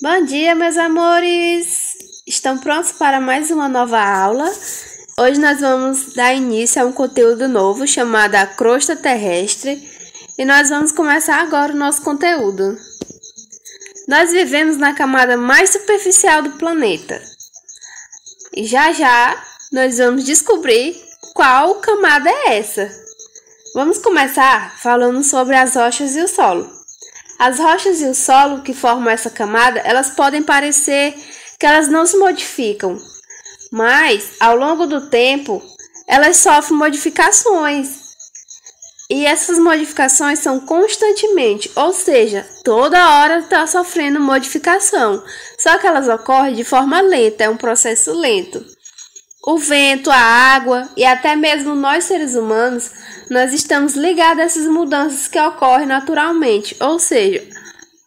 Bom dia, meus amores! Estão prontos para mais uma nova aula? Hoje nós vamos dar início a um conteúdo novo chamado a crosta terrestre e nós vamos começar agora o nosso conteúdo. Nós vivemos na camada mais superficial do planeta e já nós vamos descobrir qual camada é essa. Vamos começar falando sobre as rochas e o solo. As rochas e o solo que formam essa camada, elas podem parecer que elas não se modificam, mas ao longo do tempo, elas sofrem modificações. E essas modificações são constantemente, ou seja, toda hora está sofrendo modificação, só que elas ocorrem de forma lenta, é um processo lento. O vento, a água e até mesmo nós seres humanos, nós estamos ligados a essas mudanças que ocorrem naturalmente, ou seja,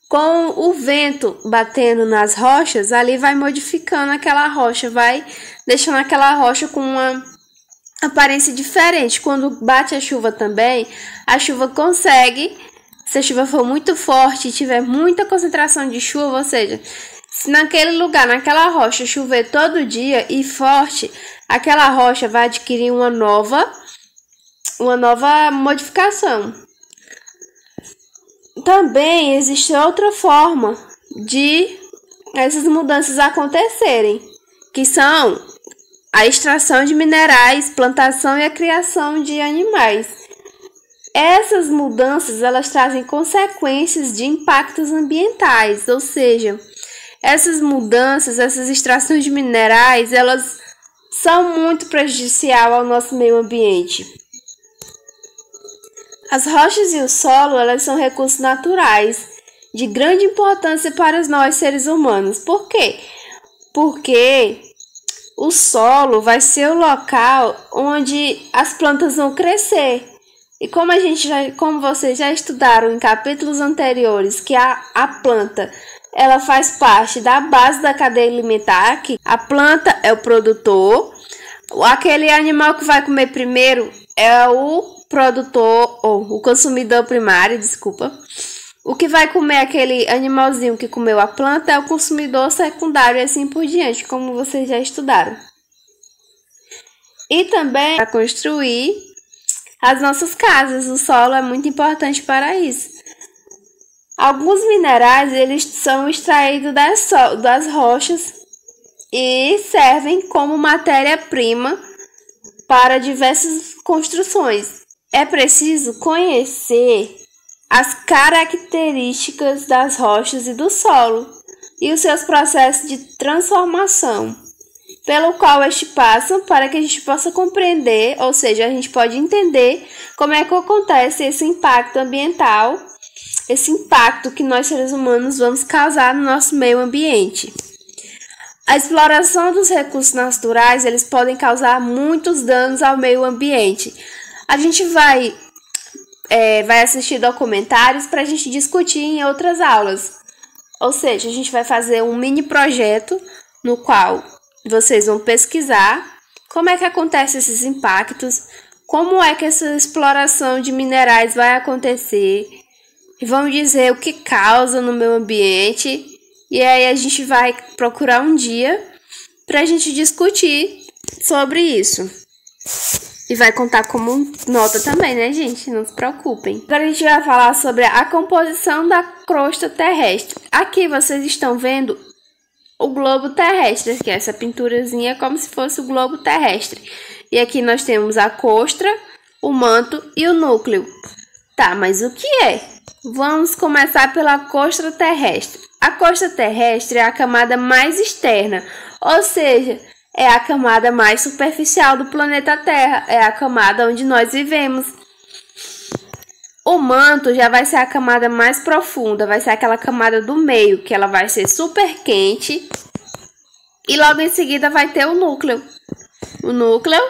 com o vento batendo nas rochas, ali vai modificando aquela rocha, vai deixando aquela rocha com uma aparência diferente. Quando bate a chuva também, a chuva consegue, se a chuva for muito forte e tiver muita concentração de chuva, ou seja, se naquele lugar, naquela rocha, chover todo dia e forte, aquela rocha vai adquirir uma nova modificação. Também existe outra forma de essas mudanças acontecerem, que são a extração de minerais, plantação e a criação de animais. Essas mudanças, elas trazem consequências de impactos ambientais, ou seja, essas mudanças, essas extrações de minerais, elas são muito prejudiciais ao nosso meio ambiente. As rochas e o solo, elas são recursos naturais de grande importância para nós seres humanos. Por quê? Porque o solo vai ser o local onde as plantas vão crescer. E como vocês já estudaram em capítulos anteriores, que a planta ela faz parte da base da cadeia alimentar, que a planta é o produtor, aquele animal que vai comer primeiro é o produtor, ou o consumidor primário, desculpa. O que vai comer aquele animalzinho que comeu a planta é o consumidor secundário e assim por diante, como vocês já estudaram. E também para construir as nossas casas, o solo é muito importante para isso. Alguns minerais, eles são extraídos das rochas e servem como matéria-prima para diversas construções. É preciso conhecer as características das rochas e do solo e os seus processos de transformação, pelo qual estes passam para que a gente possa compreender, ou seja, a gente pode entender como é que acontece esse impacto ambiental, esse impacto que nós seres humanos vamos causar no nosso meio ambiente. A exploração dos recursos naturais, eles podem causar muitos danos ao meio ambiente. A gente vai assistir documentários para a gente discutir em outras aulas. Ou seja, a gente vai fazer um mini projeto no qual vocês vão pesquisar como é que acontecem esses impactos, como é que essa exploração de minerais vai acontecer, e vão dizer o que causa no meio ambiente. E aí a gente vai procurar um dia para a gente discutir sobre isso. E vai contar como nota também, né, gente? Não se preocupem. Agora a gente vai falar sobre a composição da crosta terrestre. Aqui vocês estão vendo o globo terrestre, que é essa pinturazinha como se fosse o globo terrestre. E aqui nós temos a crosta, o manto e o núcleo. Tá, mas o que é? Vamos começar pela crosta terrestre. A crosta terrestre é a camada mais externa, ou seja, é a camada mais superficial do planeta Terra, é a camada onde nós vivemos. O manto já vai ser a camada mais profunda, vai ser aquela camada do meio, que ela vai ser super quente. E logo em seguida vai ter o núcleo. O núcleo,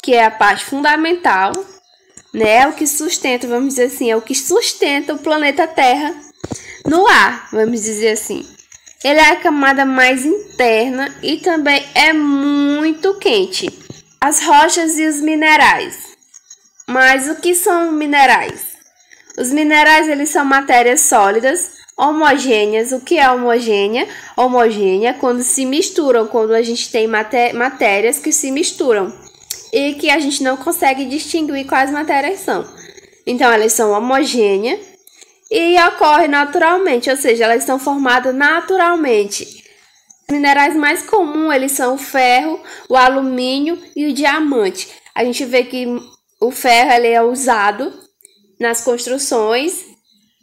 que é a parte fundamental, né? O que sustenta, vamos dizer assim, é o que sustenta o planeta Terra no ar, vamos dizer assim. Ele é a camada mais interna e também é muito quente. As rochas e os minerais. Mas o que são minerais? Os minerais, eles são matérias sólidas homogêneas. O que é homogênea? Homogênea quando se misturam, quando a gente tem matérias que se misturam e que a gente não consegue distinguir quais matérias são. Então, elas são homogêneas e ocorrem naturalmente, ou seja, elas são formadas naturalmente. Os minerais mais comuns, eles são o ferro, o alumínio e o diamante. A gente vê que o ferro ele é usado nas construções.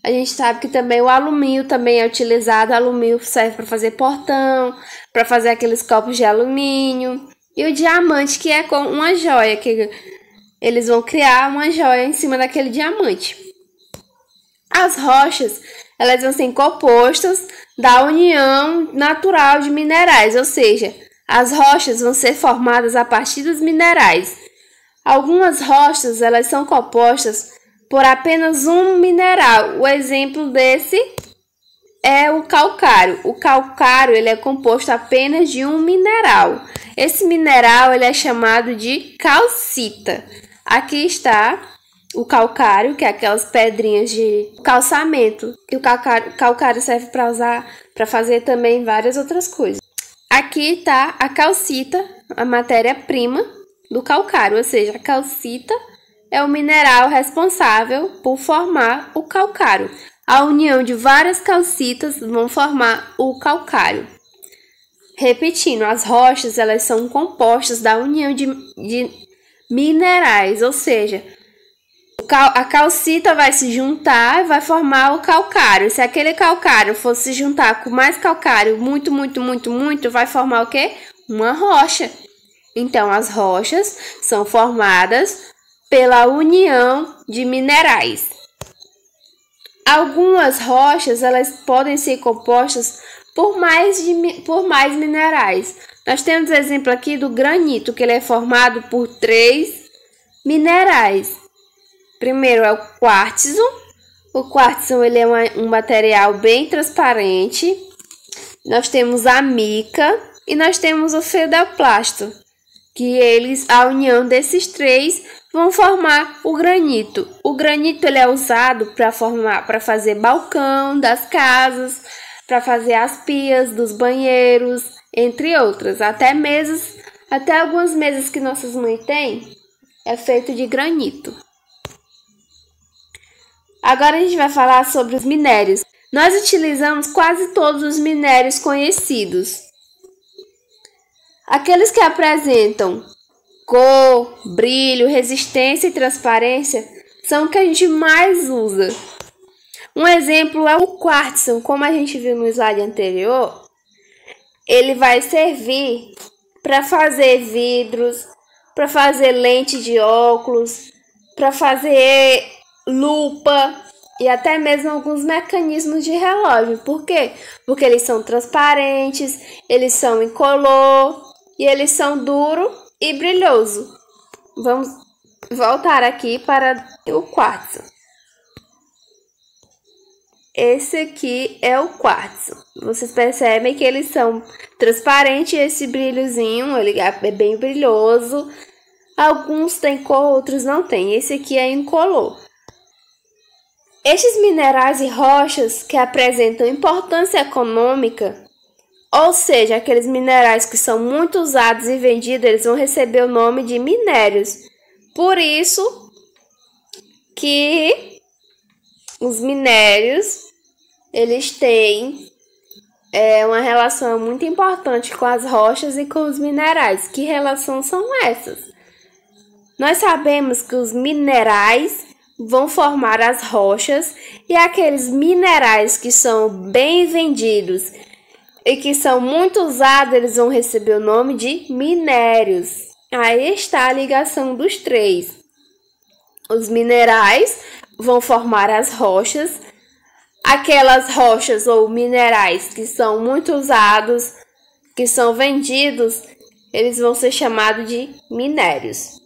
A gente sabe que também o alumínio também é utilizado. O alumínio serve para fazer portão, para fazer aqueles copos de alumínio. E o diamante, que é com uma joia, que eles vão criar uma joia em cima daquele diamante. As rochas, elas vão ser compostas da união natural de minerais, ou seja, as rochas vão ser formadas a partir dos minerais. Algumas rochas, elas são compostas por apenas um mineral. O exemplo desse é o calcário. O calcário ele é composto apenas de um mineral. Esse mineral ele é chamado de calcita. Aqui está o calcário, que é aquelas pedrinhas de calçamento. E o calcário serve para usar, para fazer também várias outras coisas. Aqui está a calcita, a matéria-prima do calcário, ou seja, a calcita é o mineral responsável por formar o calcário. A união de várias calcitas vão formar o calcário. Repetindo, as rochas elas são compostas da união de minerais, ou seja, a calcita vai se juntar e vai formar o calcário. Se aquele calcário fosse se juntar com mais calcário, muito, vai formar o quê? Uma rocha. Então, as rochas são formadas pela união de minerais. Algumas rochas elas podem ser compostas por mais minerais. Nós temos o exemplo aqui do granito, que ele é formado por 3 minerais. Primeiro é o quartzo. O quartzo ele é um material bem transparente. Nós temos a mica e nós temos o feldespato, que a união desses 3 vão formar o granito. O granito ele é usado para fazer balcão das casas, para fazer as pias dos banheiros, entre outras. Até algumas mesas que nossas mães têm é feito de granito. Agora a gente vai falar sobre os minérios. Nós utilizamos quase todos os minérios conhecidos. Aqueles que apresentam cor, brilho, resistência e transparência são o que a gente mais usa. Um exemplo é o quartzo, como a gente viu no slide anterior. Ele vai servir para fazer vidros, para fazer lente de óculos, para fazer lupa e até mesmo alguns mecanismos de relógio. Por quê? Porque eles são transparentes, eles são incolor e eles são duro e brilhoso. Vamos voltar aqui para o quartzo. Esse aqui é o quartzo. Vocês percebem que eles são transparentes, esse brilhozinho, ele é bem brilhoso. Alguns têm cor, outros não têm. Esse aqui é incolor. Estes minerais e rochas que apresentam importância econômica, ou seja, aqueles minerais que são muito usados e vendidos, eles vão receber o nome de minérios. Por isso que os minérios, eles têm uma relação muito importante com as rochas e com os minerais. Que relação são essas? Nós sabemos que os minerais vão formar as rochas e aqueles minerais que são bem vendidos e que são muito usados, eles vão receber o nome de minérios. Aí está a ligação dos 3. Os minerais vão formar as rochas. Aquelas rochas ou minerais que são muito usados, que são vendidos, eles vão ser chamados de minérios.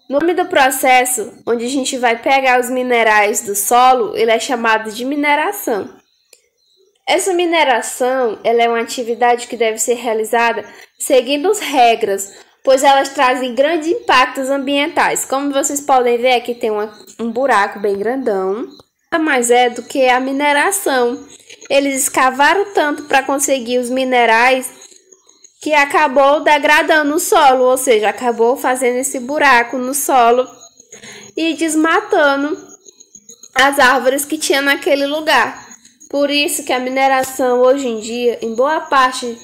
O nome do processo onde a gente vai pegar os minerais do solo, ele é chamado de mineração. Essa mineração, ela é uma atividade que deve ser realizada seguindo as regras, pois elas trazem grandes impactos ambientais. Como vocês podem ver, aqui tem um buraco bem grandão. mais é do que a mineração. Eles escavaram tanto para conseguir os minerais que acabou degradando o solo, ou seja, acabou fazendo esse buraco no solo e desmatando as árvores que tinha naquele lugar. Por isso que a mineração hoje em dia, em boa parte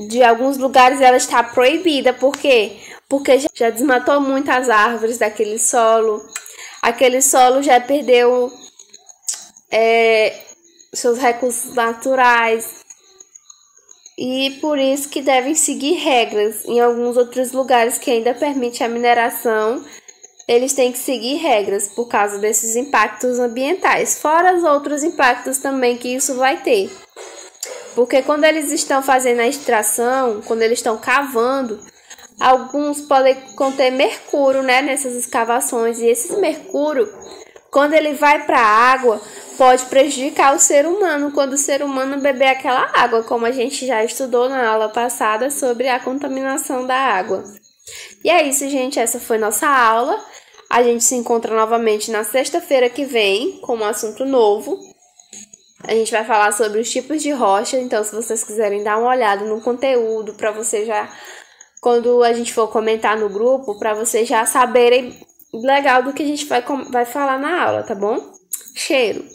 de alguns lugares, ela está proibida. Por quê? Porque já desmatou muitas árvores daquele solo. Aquele solo já perdeu seus recursos naturais. E por isso que devem seguir regras. Em alguns outros lugares que ainda permite a mineração, eles têm que seguir regras por causa desses impactos ambientais. Fora os outros impactos também que isso vai ter. Porque quando eles estão fazendo a extração, quando eles estão cavando, alguns podem conter mercúrio, né, nessas escavações. E esse mercúrio, quando ele vai para a água, pode prejudicar o ser humano quando o ser humano beber aquela água, como a gente já estudou na aula passada sobre a contaminação da água. E é isso, gente. Essa foi nossa aula. A gente se encontra novamente na sexta-feira que vem com um assunto novo. A gente vai falar sobre os tipos de rocha. Então, se vocês quiserem dar uma olhada no conteúdo, para você já, quando a gente for comentar no grupo, para vocês já saberem legal do que a gente vai falar na aula, tá bom? Cheiro!